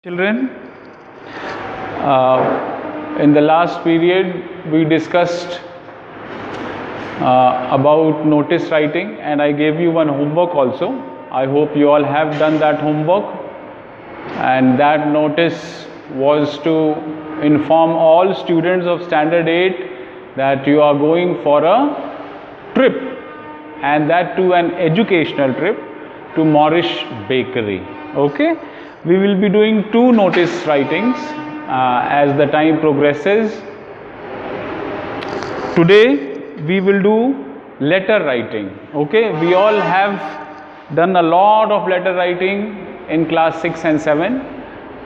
Children, in the last period we discussed about notice writing, and I gave you one homework also. I hope you all have done that homework, and that notice was to inform all students of standard 8 that you are going for a trip, and that too an educational trip to Moorish Bakery. Okay, we will be doing 2 notice writings as the time progresses. Today we will do letter writing. Okay, we all have done a lot of letter writing in class 6 and 7.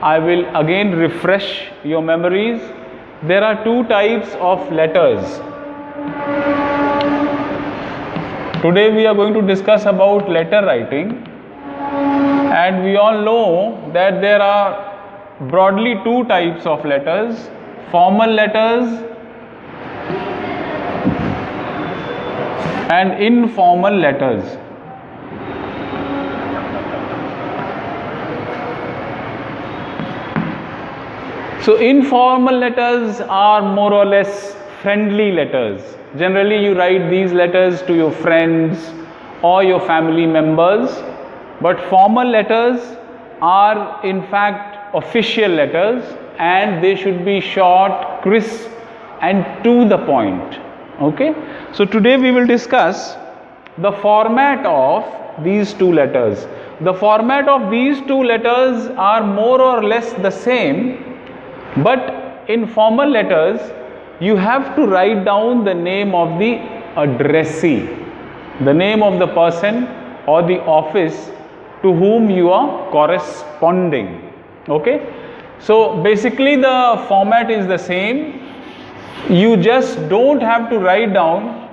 I will again refresh your memories. There are 2 types of letters. Today we are going to discuss about letter writing, and we all know that there are broadly 2 types of letters: formal letters and informal letters. So informal letters are more or less friendly letters. Generally you write these letters to your friends or your family members, but formal letters are in fact official letters, and they should be short, crisp and to the point. Okay, so today we will discuss the format of these 2 letters. The format of these 2 letters are more or less the same, but in formal letters you have to write down the name of the addressee, the name of the person or the office to whom you are corresponding. Okay, so basically the format is the same. You just don't have to write down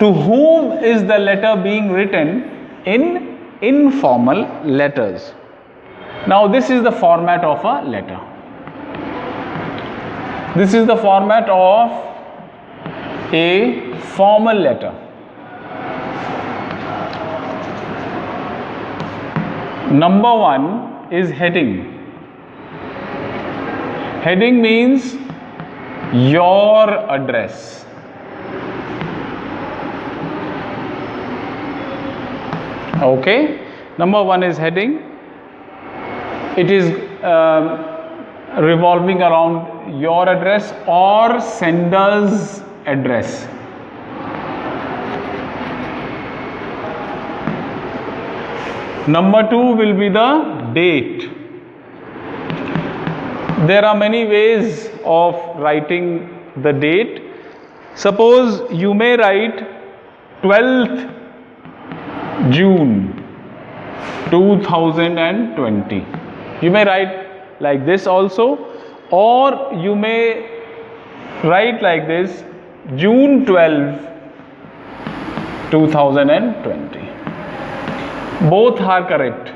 to whom is the letter being written in informal letters. Now this is the format of a letter. This is the format of a formal letter. Number 1 is heading. Heading means your address. Okay, number 1 is heading. It is revolving around your address or sender's address. Number 2 will be the date. There are many ways of writing the date. Suppose you may write 12th June 2020. You may write like this also, or you may write like this: June 12, 2020. Both are correct.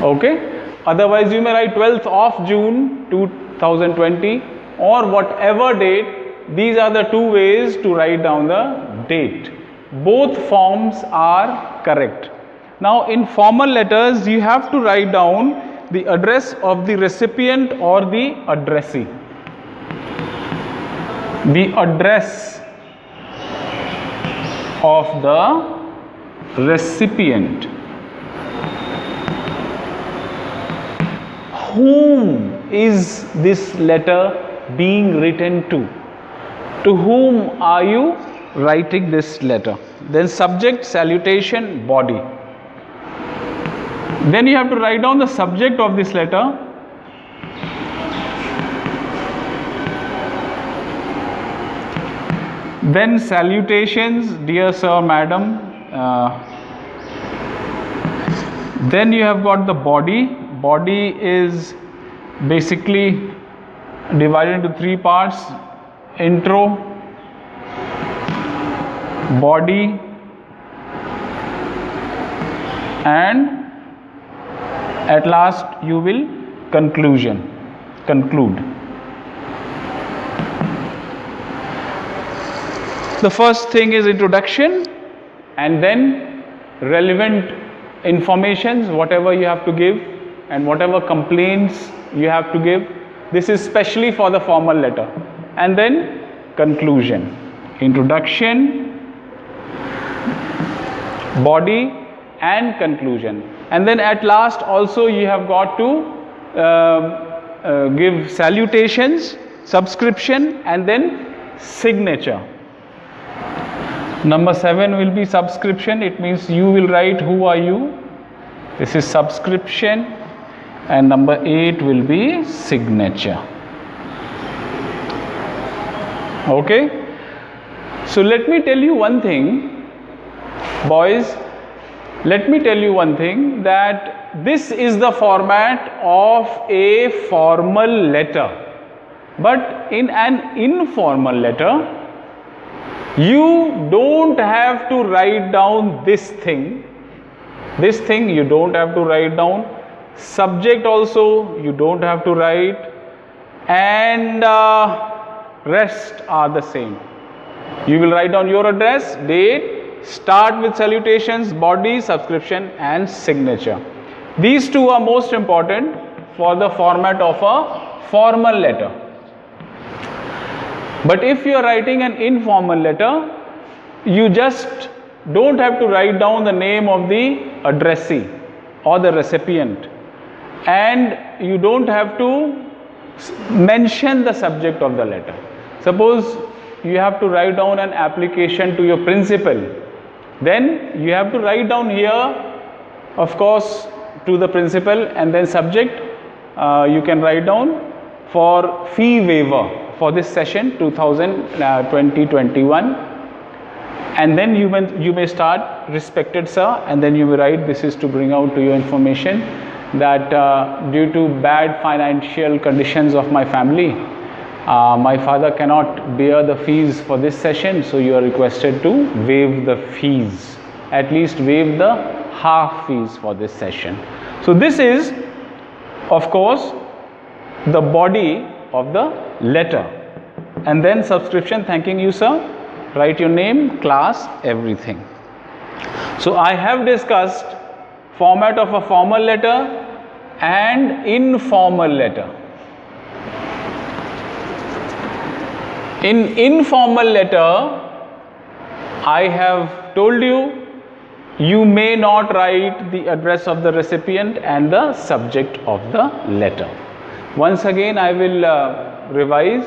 Okay, otherwise you may write 12th of June 2020 or whatever date. These are the 2 ways to write down the date. Both forms are correct. Now in formal letters you have to write down the address of the recipient or the addressee. The address of the recipient. Whom is this letter being written to? To whom are you writing this letter? Then subject, salutation, body. Then you have to write down the subject of this letter. Then salutations, dear sir, madam. Then you have got the body. Body is basically divided into 3 parts: intro, body, and at last you will conclude. The first thing is introduction, and then relevant informations, whatever you have to give, and whatever complaints you have to give. This is specially for the formal letter. And then conclusion, introduction, body, and conclusion. And then at last also you have got to give salutations, subscription, and then signature. Number 7 will be subscription. It means you will write who are you. This is subscription. And number 8 will be signature. Okay. So let me tell you one thing, boys. Let me tell you one thing, that this is the format of a formal letter. But in an informal letter, you don't have to write down this thing. This thing you don't have to write down. Subject also you don't have to write. And rest are the same. You will write down your address, date, start with salutations, body, subscription, and signature. These two are most important for the format of a formal letter. But if you are writing an informal letter, you just don't have to write down the name of the addressee or the recipient, and you don't have to mention the subject of the letter. Suppose you have to write down an application to your principal, then you have to write down here, of course, to the principal, and then subject you can write down for fee waiver for this session 2020-21, and then you may start, respected sir, and then you will write, this is to bring out to your information that due to bad financial conditions of my family, my father cannot bear the fees for this session, so you are requested to waive the fees, at least waive the half fees for this session. So this is, of course, the body of the letter. And then subscription, thanking you sir, write your name, class, everything. So I have discussed format of a formal letter and informal letter. In informal letter, I have told you, you may not write the address of the recipient and the subject of the letter. Once again, I will revise.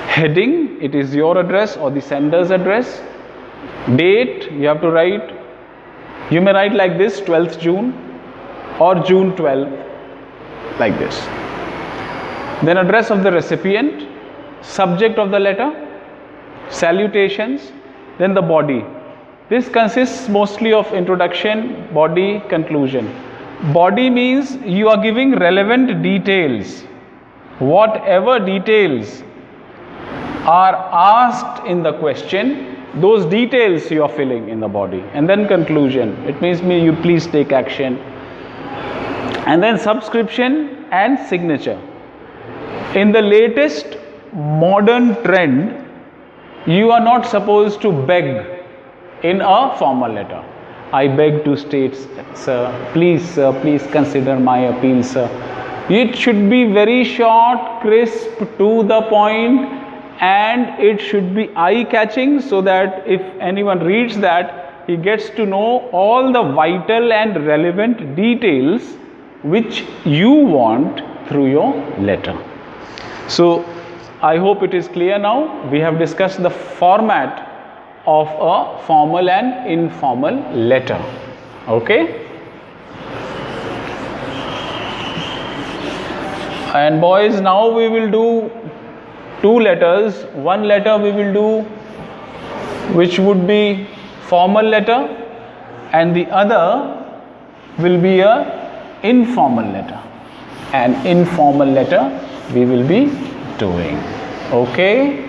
Heading, it is your address or the sender's address. Date, you have to write, you may write like this, 12th June or June 12th, like this. Then address of the recipient, subject of the letter, salutations, then the body. This consists mostly of introduction, body, conclusion. Body means you are giving relevant details. Whatever details are asked in the question, those details you are filling in the body. And then conclusion, it means you please take action. And then subscription and signature. In the latest modern trend, you are not supposed to beg in a formal letter. I beg to state, sir, please consider my appeal, sir. It should be very short, crisp, to the point, and it should be eye-catching, so that if anyone reads that, he gets to know all the vital and relevant details which you want through your letter. So I hope it is clear now. We have discussed the format of a formal and informal letter. Okay? And boys, now we will do two letters. One letter we will do which would be formal letter, and the other will be a informal letter. An informal letter we will be doing. Okay?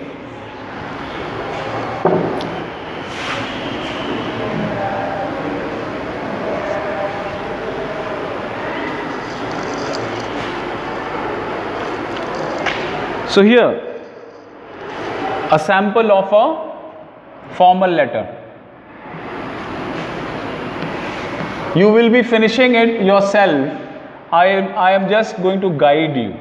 So here, a sample of a formal letter. You will be finishing it yourself. I am just going to guide you.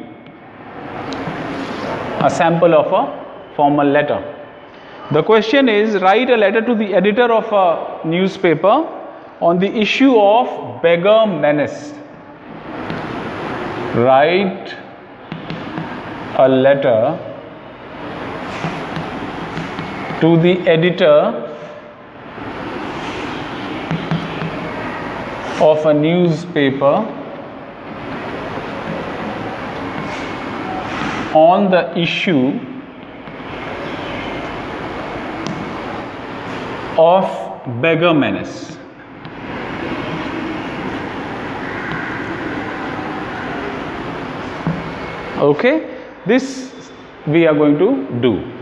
A sample of a formal letter. The question is, write a letter to the editor of a newspaper on the issue of beggar menace. Write a letter to the editor of a newspaper on the issue of beggar menace. Okay, this we are going to do.